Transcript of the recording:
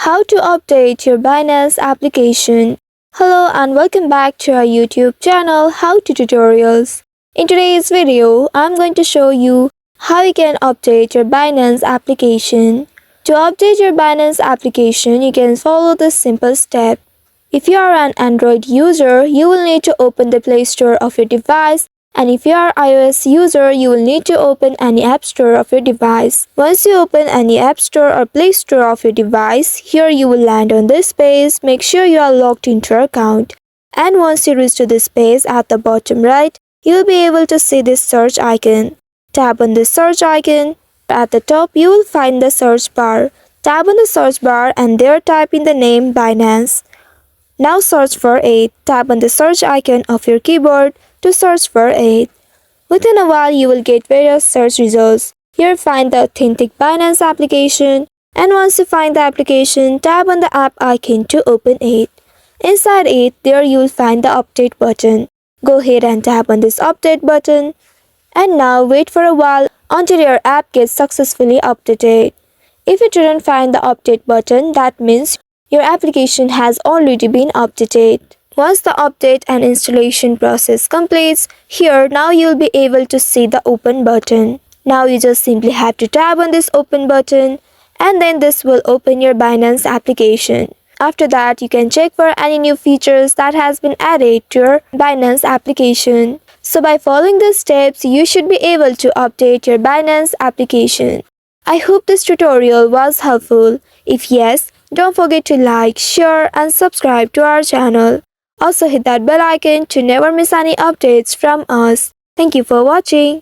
How to update your Binance application. Hello and welcome back to our YouTube channel How to Tutorials. In today's video, I'm going to show you how you can update your Binance application. To update your Binance application, you can follow this simple step. If you are an Android user, you will need to open the Play Store of your device, and if you are iOS user, you will need to open any app store of your device. Once you open any app store or Play Store of your device, here you will land on this page. Make sure you are logged into your account. And once you reach to this page at the bottom right, you will be able to see this search icon. Tap on this search icon. At the top, you will find the search bar. Tap on the search bar and there type in the name Binance. Now search for it. Tap on the search icon of your keyboard to search for it. Within a while, you will get various search results. Here find the authentic Binance application, and once you find the application, tap on the app icon to open it. Inside it, there you will find the update button. Go ahead and tap on this update button. And now wait for a while until your app gets successfully updated. If you didn't find the update button, that means your application has already been updated. Once the update and installation process completes, here now you will be able to see the open button. Now you just simply have to tap on this open button and then this will open your Binance application. After that, you can check for any new features that has been added to your Binance application. So by following these steps, you should be able to update your Binance application. I hope this tutorial was helpful. If yes, don't forget to like, share and subscribe to our channel. Also hit that bell icon to never miss any updates from us. Thank you for watching.